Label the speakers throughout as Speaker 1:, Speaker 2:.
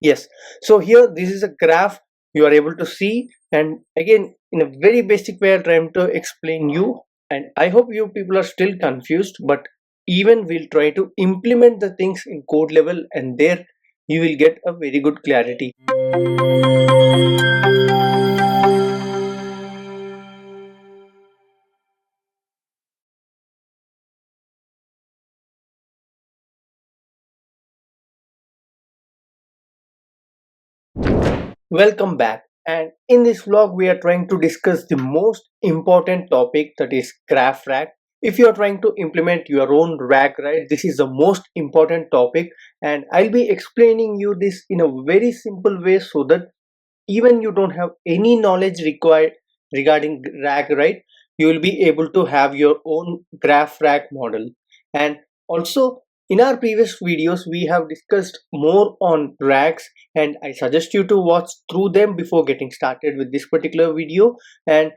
Speaker 1: Yes, so here this is a graph you are able to see, and again in a very basic way I'm trying to explain you, and I hope you people are still confused, but even we'll try to implement the things in code level, and there you will get a very good clarity. Welcome back, and in this vlog we are trying to discuss the most important topic, that is graph rag. If you are trying to implement your own rag, right, this is the most important topic, and I'll be explaining you this in a very simple way so that even you don't have any knowledge required regarding rag, right, you will be able to have your own graph rag model. And also, in our previous videos we have discussed more on rags, and I suggest you to watch through them before getting started with this particular video. And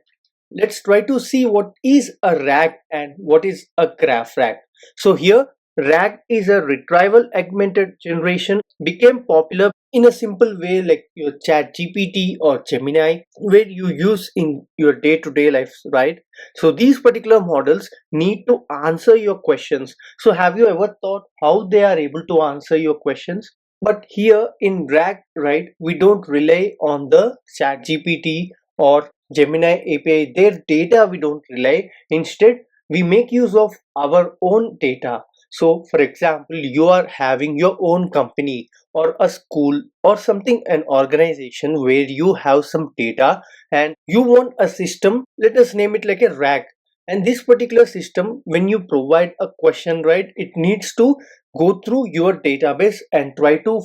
Speaker 1: let's try to see what is a rag and what is a graph rag. So here, rag is a retrieval augmented generation, became popular in a simple way like your chat GPT or Gemini, where you use in your day-to-day life, right? So these particular models need to answer your questions. So have you ever thought how they are able to answer your questions? But here in rag, right, we don't rely on the chat GPT or Gemini API, their data we don't rely. Instead, we make use of our own data. So, for example, you are having your own company or a school or something, an organization where you have some data and you want a system, let us name it like a RAG. And this particular system, when you provide a question, right, it needs to go through your database and try to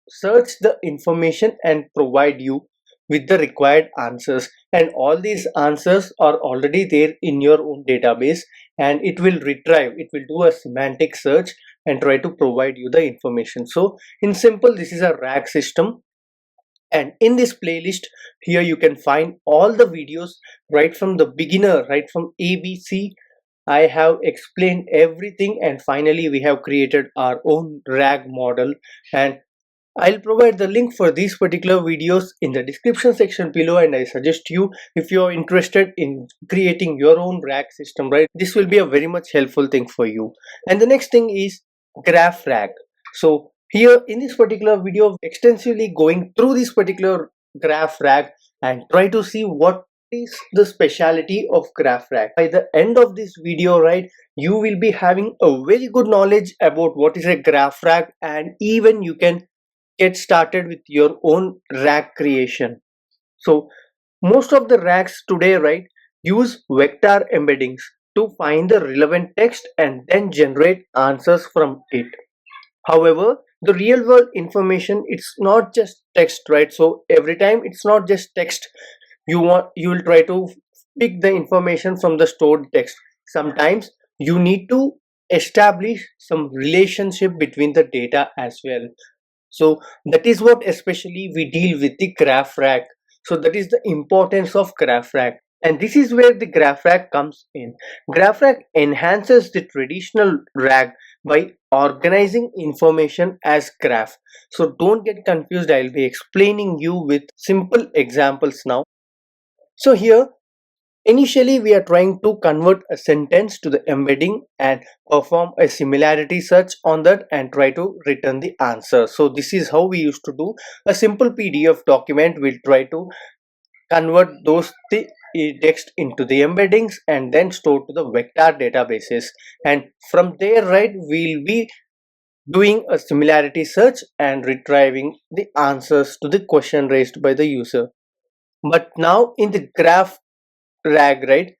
Speaker 1: search the information and provide you with the required answers, and all these answers are already there in your own database, and it will retrieve, it will do a semantic search and try to provide you the information. So in simple, this is a RAG system. And in this playlist here you can find all the videos right from the beginner, right from ABC. I have explained everything, and finally we have created our own RAG model, and I'll provide the link for these particular videos in the description section below. And I suggest you, if you're interested in creating your own RAG system, right, this will be a very much helpful thing for you. And the next thing is graph RAG. So here in this particular video, extensively going through this particular graph RAG and try to see what is the speciality of graph RAG. By the end of this video, right, you will be having a very good knowledge about what is a graph RAG, and even you can get started with your own rag creation. So most of the rags today, right, use vector embeddings to find the relevant text and then generate answers from it. However, the real world information, it's not just text, right? So every time it's not just text, you will try to pick the information from the stored text. Sometimes you need to establish some relationship between the data as well. So that is what especially we deal with the graph rag. So that is the importance of graph rag. And this is where the graph rag comes in. Graph rag enhances the traditional rag by organizing information as graph. So don't get confused. I'll be explaining you with simple examples now. So here, initially, we are trying to convert a sentence to the embedding and perform a similarity search on that and try to return the answer. So this is how we used to do a simple PDF document. We'll try to convert those text into the embeddings and then store to the vector databases. And from there, right, we'll be doing a similarity search and retrieving the answers to the question raised by the user. But now in the graph rag, right,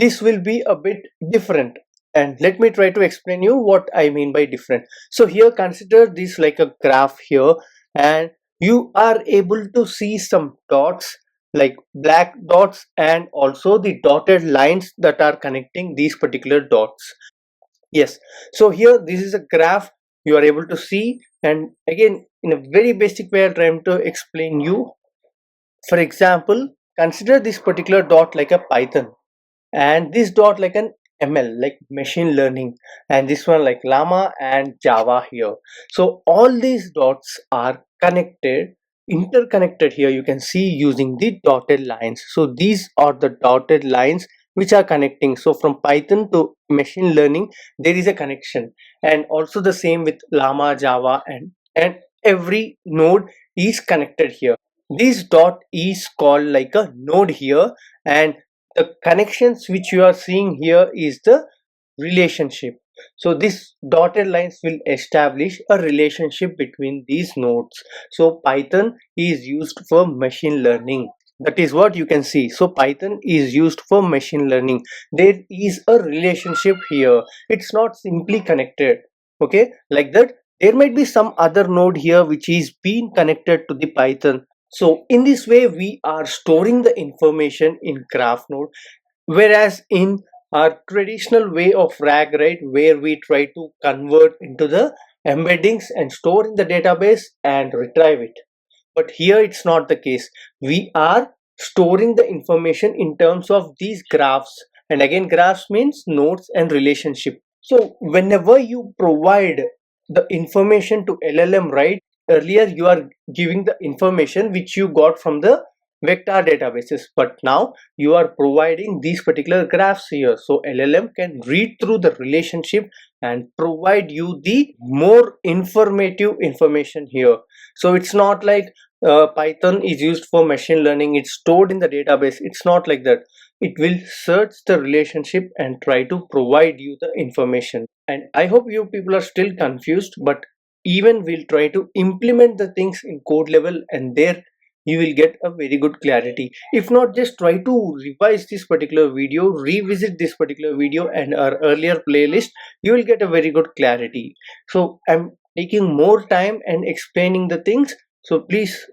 Speaker 1: this will be a bit different, and let me try to explain you what I mean by different. So here, consider this like a graph here, and you are able to see some dots, like black dots, and also the dotted lines that are connecting these particular dots. Yes, so here this is a graph you are able to see, and again in a very basic way I'm trying to explain you. For example, consider this particular dot like a Python, and this dot like an ML, like machine learning, and this one like llama and Java here. So all these dots are connected, interconnected here, you can see using the dotted lines. So these are the dotted lines which are connecting. So from Python to machine learning there is a connection, and also the same with Llama, Java, and every node is connected here. This dot is called like a node here, and the connections which you are seeing here is the relationship. So this dotted lines will establish a relationship between these nodes. So Python is used for machine learning. That is what you can see. So Python is used for machine learning. There is a relationship here. It's not simply connected. Okay, like that. There might be some other node here which is being connected to the Python. So in this way, we are storing the information in graph node, whereas in our traditional way of RAG, right, where we try to convert into the embeddings and store in the database and retrieve it. But here it's not the case. We are storing the information in terms of these graphs. And again, graphs means nodes and relationship. So whenever you provide the information to LLM, right, earlier you are giving the information which you got from the vector databases, but now you are providing these particular graphs here. So LLM can read through the relationship and provide you the more informative information here. So it's not like Python is used for machine learning, it's stored in the database. It's not like that. It will search the relationship and try to provide you the information. And I hope you people are still confused, but even we'll try to implement the things in code level, and there you will get a very good clarity. If not, just try to revise this particular video, revisit this particular video and our earlier playlist. You will get a very good clarity. So I'm taking more time and explaining the things, so please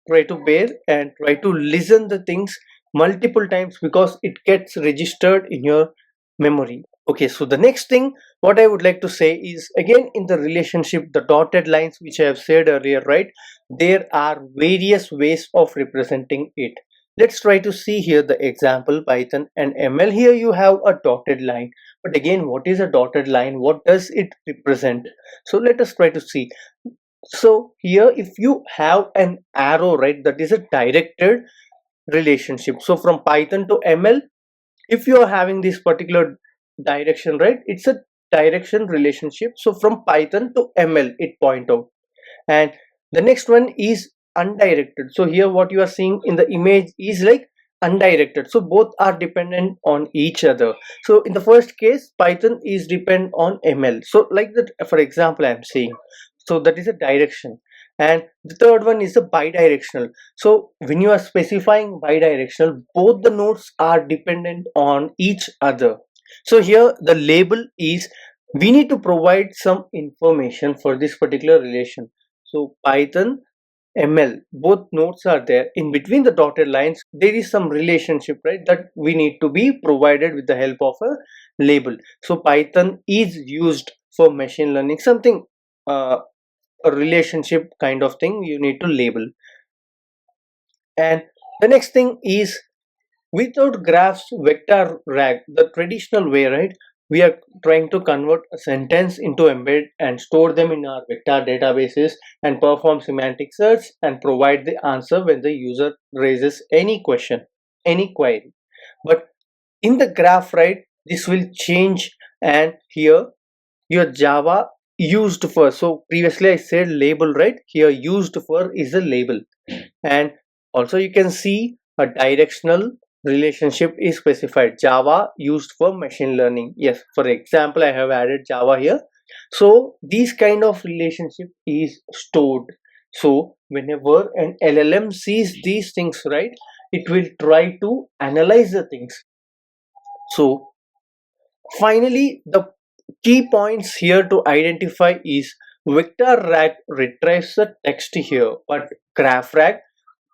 Speaker 1: try to bear and try to listen the things multiple times, because it gets registered in your memory. Okay, so the next thing what I would like to say is, again, in the relationship, the dotted lines which I have said earlier, right, there are various ways of representing it. Let's try to see here the example Python and ML. Here you have a dotted line, but again, what is a dotted line, what does it represent? So let us try to see. So here if you have an arrow, right, that is a directed relationship. So from Python to ML, if you are having this particular direction, right, it's a direction relationship. So from Python to ML it point out. And the next one is undirected. So here what you are seeing in the image is like undirected. So both are dependent on each other. So in the first case, Python is depend on ML. So like that, for example, I'm saying, so that is a direction. And the third one is a bidirectional. So when you are specifying bidirectional, both the nodes are dependent on each other. So here the label is, we need to provide some information for this particular relation. So Python, ML, both nodes are there. In between the dotted lines, there is some relationship, right, that we need to be provided with the help of a label. So Python is used for machine learning, something a relationship kind of thing you need to label. And the next thing is, without graphs, vector RAG, the traditional way, right? We are trying to convert a sentence into embed and store them in our vector databases and perform semantic search and provide the answer when the user raises any question, any query. But in the graph, right, this will change. And here your Java used for, so previously I said label, right? Here used for is a label. And also you can see a directional relationship is specified. Java used for machine learning. Yes, for example, I have added Java here. So this kind of relationship is stored. So whenever an LLM sees these things, right, it will try to analyze the things. So finally, the key points here to identify is, vector RAG retrieves the text here, but GraphRAG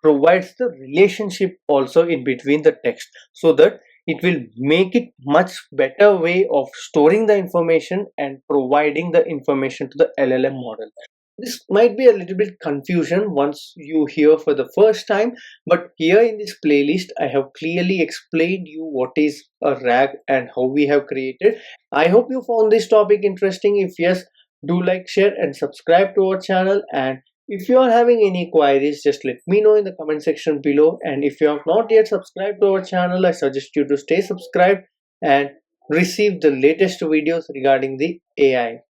Speaker 1: provides the relationship also in between the text, so that it will make it much better way of storing the information and providing the information to the LLM model. This might be a little bit confusion once you hear for the first time, but here in this playlist I have clearly explained you what is a RAG and how we have created. I hope you found this topic interesting. If yes, do like, share and subscribe to our channel. And If you are having any queries, just let me know in the comment section below. And if you have not yet subscribed to our channel, I suggest you to stay subscribed and receive the latest videos regarding the AI.